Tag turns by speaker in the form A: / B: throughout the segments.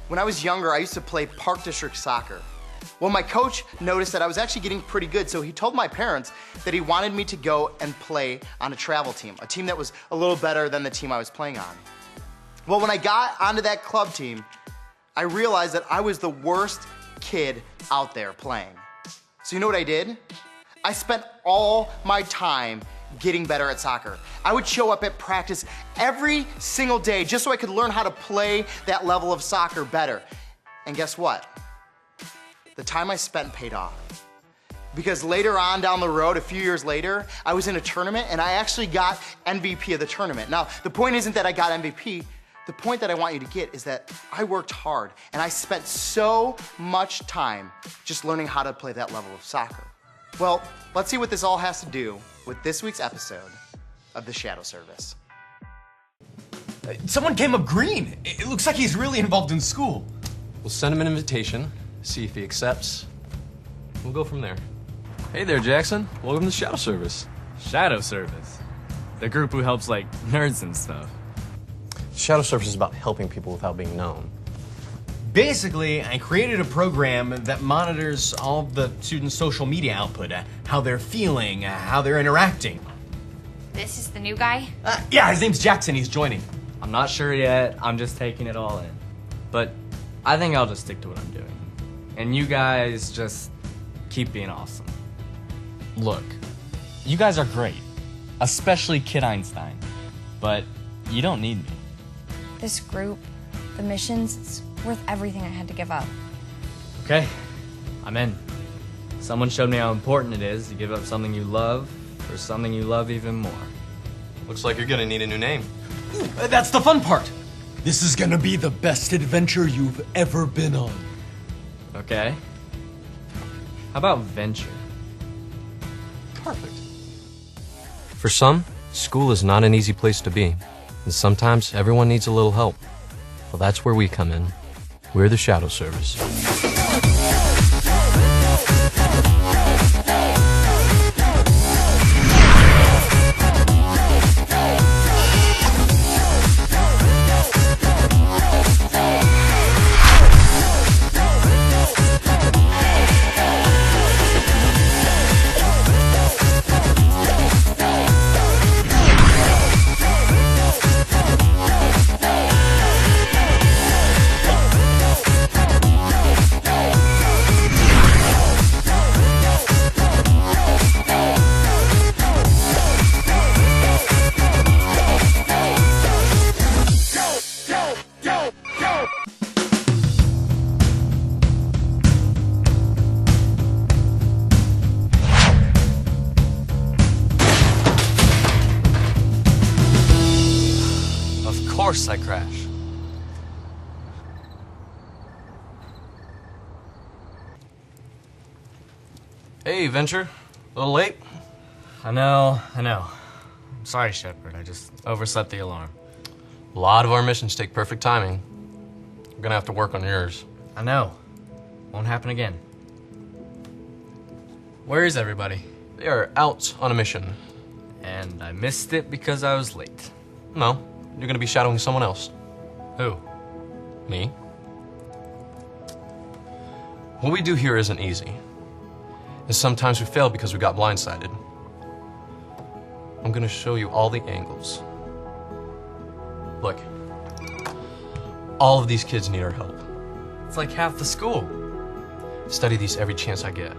A: When I was younger, I used to play Park District soccer. Well, my coach noticed that I was actually getting pretty good, so he told my parents that he wanted me to go and play on a travel team, a team that was a little better than the team I was playing on. Well, when I got onto that club team, I realized that I was the worst kid out there playing. So you know what I did? I spent all my time getting better at soccer. I would show up at practice every single day just so I could learn how to play that level of soccer better. And guess what? The time I spent paid off. Because later on down the road, a few years later, I was in a tournament and I actually got MVP of the tournament. Now, the point isn't that I got MVP. The point that I want you to get is that I worked hard and I spent so much time just learning how to play that level of soccer. Well, let's see what this all has to do with this week's episode of The Shadow Service.
B: Someone came up green. It looks like he's really involved in school.
C: We'll send him an invitation, see if he accepts. We'll go from there. Hey there, Jackson. Welcome to Shadow Service.
D: Shadow Service? The group who helps, like, nerds and stuff.
C: Shadow Service is about helping people without being known.
B: Basically, I created a program that monitors all of the students' social media output, how they're feeling, how they're interacting.
E: This is the new guy?
B: Yeah, his name's Jackson. He's joining.
D: I'm not sure yet. I'm just taking it all in. But I think I'll just stick to what I'm doing. And you guys just keep being awesome. Look, you guys are great. Especially Kid Einstein. But you don't need me.
E: This group, the missions, it's worth everything I had to give up.
D: Okay, I'm in. Someone showed me how important it is to give up something you love for something you love even more.
C: Looks like you're gonna need a new name.
B: That's the fun part. This is gonna be the best adventure you've ever been on.
D: Okay. How about Venture?
C: Perfect. For some, school is not an easy place to be, and sometimes everyone needs a little help. Well, that's where we come in. We're the Shadow Service. Of course I crash. Hey, Venture. A little late?
D: I know. I'm sorry, Shepard. I just overslept the alarm.
C: A lot of our missions take perfect timing. We're gonna have to work on yours.
D: I know. Won't happen again. Where is everybody?
C: They are out on a mission.
D: And I missed it because I was late.
C: No, you're gonna be shadowing someone else.
D: Who?
C: Me. What we do here isn't easy. And sometimes we fail because we got blindsided. I'm gonna show you all the angles. Look, all of these kids need our help.
D: It's like half the school.
C: Study these every chance I get.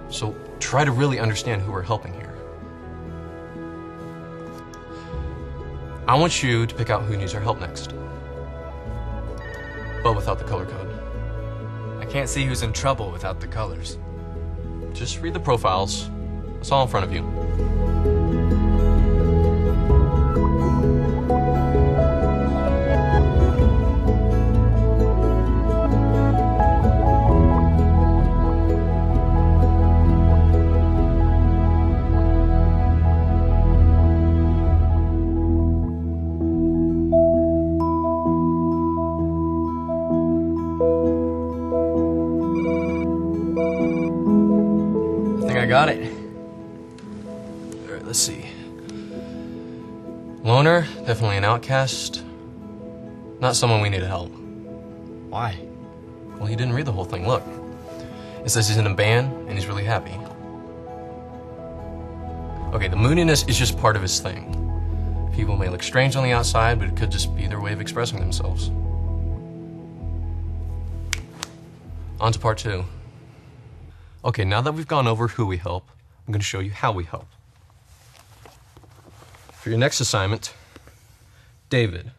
C: So try to really understand who we're helping here. I want you to pick out who needs our help next. But without the color code.
D: I can't see who's in trouble without the colors.
C: Just read the profiles. It's all in front of you. Got it. All right, let's see. Loner, definitely an outcast. Not someone we need to help.
B: Why?
C: Well, you didn't read the whole thing. Look. It says he's in a band and he's really happy. Okay, the moodiness is just part of his thing. People may look strange on the outside, but it could just be their way of expressing themselves. On to part 2. Okay, now that we've gone over who we help, I'm going to show you how we help. For your next assignment, David.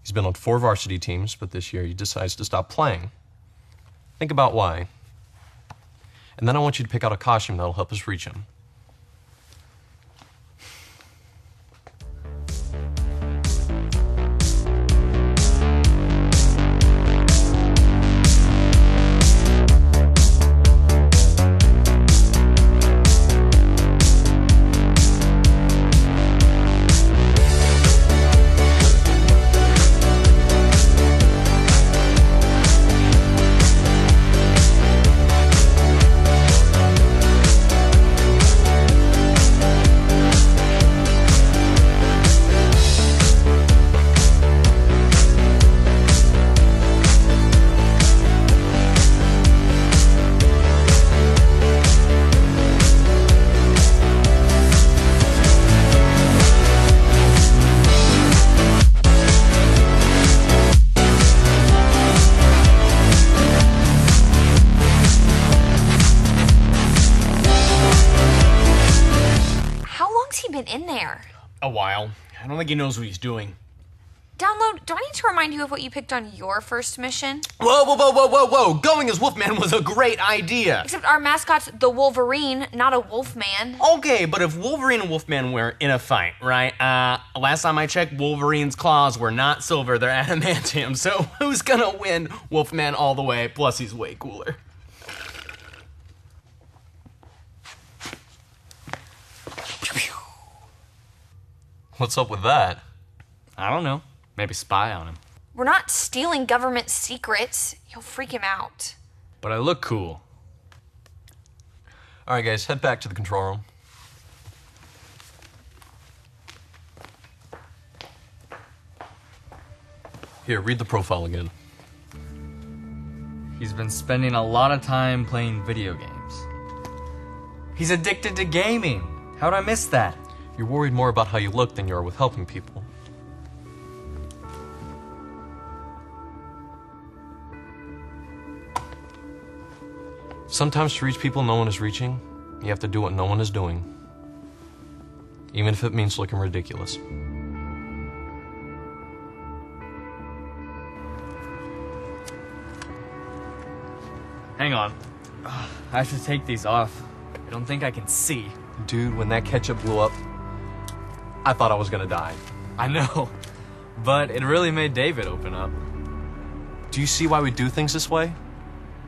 C: He's been on 4 varsity teams, but this year he decides to stop playing. Think about why. And then I want you to pick out a costume that'll help us reach him.
F: been in there?
B: A while. I don't think he knows what he's doing.
F: Download, do I need to remind you of what you picked on your first mission?
B: Whoa. Going as Wolfman was a great idea.
F: Except our mascot's the Wolverine, not a Wolfman.
B: Okay, but if Wolverine and Wolfman were in a fight, right? Last time I checked, Wolverine's claws were not silver, they're adamantium. So who's gonna win? Wolfman all the way, plus he's way cooler.
C: What's up with that?
D: I don't know. Maybe spy on him.
F: We're not stealing government secrets. You'll freak him out.
D: But I look cool.
C: All right, guys, head back to the control room. Here, read the profile again.
D: He's been spending a lot of time playing video games. He's addicted to gaming. How'd I miss that?
C: You're worried more about how you look than you are with helping people. Sometimes to reach people no one is reaching, you have to do what no one is doing. Even if it means looking ridiculous.
D: Hang on. I have to take these off. I don't think I can see.
C: Dude, when that ketchup blew up, I thought I was gonna die.
D: I know, but it really made David open up.
C: Do you see why we do things this way?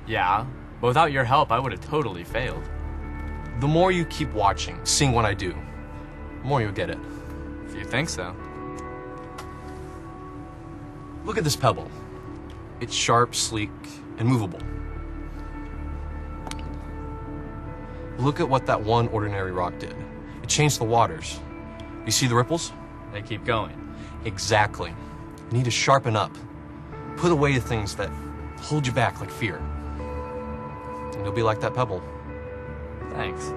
D: Yeah, but without your help, I would have totally failed.
C: The more you keep watching, seeing what I do, the more you'll get it.
D: If you think so.
C: Look at this pebble. It's sharp, sleek, and movable. Look at what that one ordinary rock did. It changed the waters. You see the ripples?
D: They keep going.
C: Exactly. You need to sharpen up. Put away the things that hold you back, like fear. And you'll be like that pebble.
D: Thanks.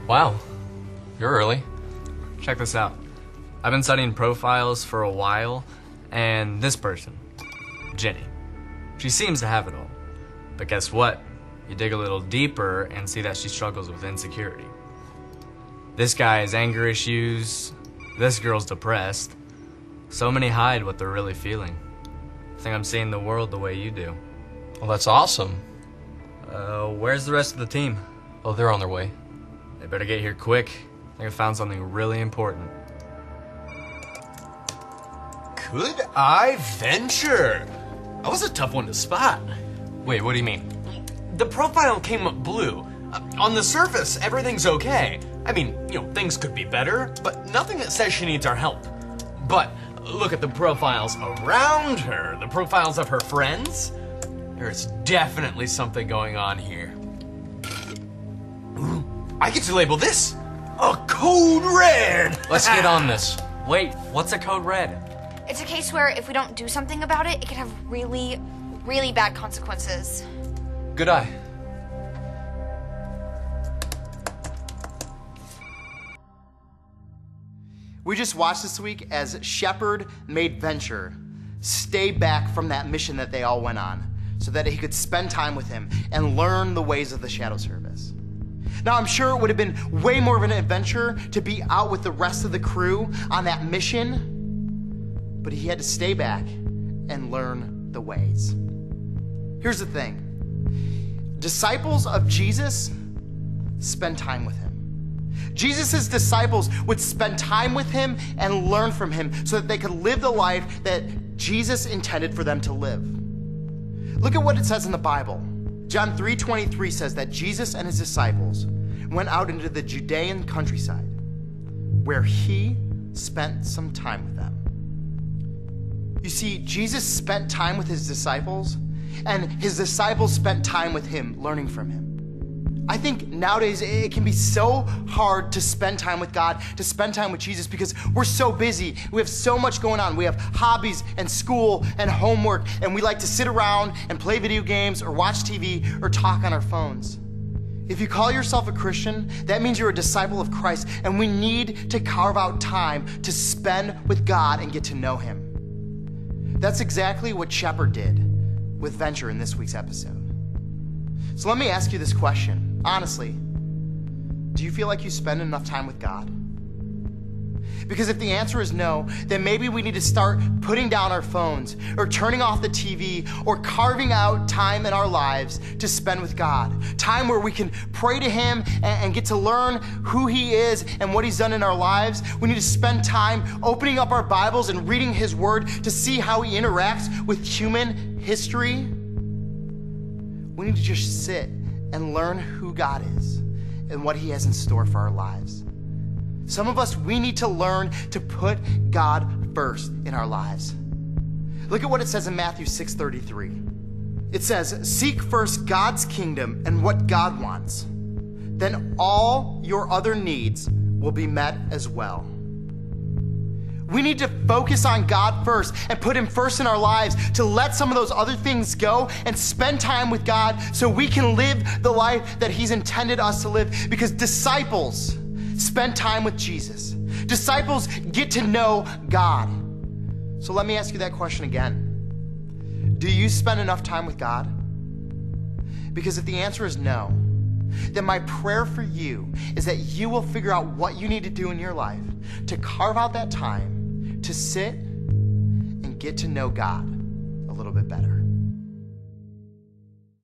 C: Wow, you're early.
D: Check this out. I've been studying profiles for a while, and this person, Jenny, she seems to have it all. But guess what? You dig a little deeper and see that she struggles with insecurity. This guy has anger issues. This girl's depressed. So many hide what they're really feeling. I think I'm seeing the world the way you do.
C: Well, that's awesome.
D: Where's the rest of the team?
C: Oh, they're on their way.
D: They better get here quick. I think I found something really important.
B: Could I venture? That was a tough one to spot.
C: Wait, what do you mean?
B: The profile came up blue. On the surface, everything's okay. I mean, things could be better, but nothing that says she needs our help. But look at the profiles around her, the profiles of her friends. There's definitely something going on here. Ooh, I get to label this a code red.
C: Let's get on this.
D: Wait, what's a code red?
F: It's a case where if we don't do something about it, it could have really, really bad consequences.
C: Good eye.
A: We just watched this week as Shepard made Venture stay back from that mission that they all went on so that he could spend time with him and learn the ways of the Shadow Service. Now, I'm sure it would have been way more of an adventure to be out with the rest of the crew on that mission, but he had to stay back and learn the ways. Here's the thing. Disciples of Jesus spend time with him. Jesus' disciples would spend time with him and learn from him so that they could live the life that Jesus intended for them to live. Look at what it says in the Bible. John 3:23 says that Jesus and his disciples went out into the Judean countryside where he spent some time with them. You see, Jesus spent time with his disciples and his disciples spent time with him, learning from him. I think nowadays it can be so hard to spend time with God, to spend time with Jesus, because we're so busy. We have so much going on. We have hobbies and school and homework, and we like to sit around and play video games or watch TV or talk on our phones. If you call yourself a Christian, that means you're a disciple of Christ, and we need to carve out time to spend with God and get to know him. That's exactly what Shepard did with Venture in this week's episode. So let me ask you this question. Honestly, do you feel like you spend enough time with God? Because if the answer is no, then maybe we need to start putting down our phones or turning off the TV or carving out time in our lives to spend with God. Time where we can pray to him and get to learn who he is and what he's done in our lives. We need to spend time opening up our Bibles and reading his word to see how he interacts with human history. We need to just sit and learn who God is and what he has in store for our lives. Some of us, we need to learn to put God first in our lives. Look at what it says in Matthew 6:33. It says, "Seek first God's kingdom and what God wants. Then all your other needs will be met as well." We need to focus on God first and put him first in our lives, to let some of those other things go and spend time with God so we can live the life that he's intended us to live. Because disciples spend time with Jesus. Disciples get to know God. So let me ask you that question again. Do you spend enough time with God? Because if the answer is no, then my prayer for you is that you will figure out what you need to do in your life to carve out that time to sit and get to know God a little bit better.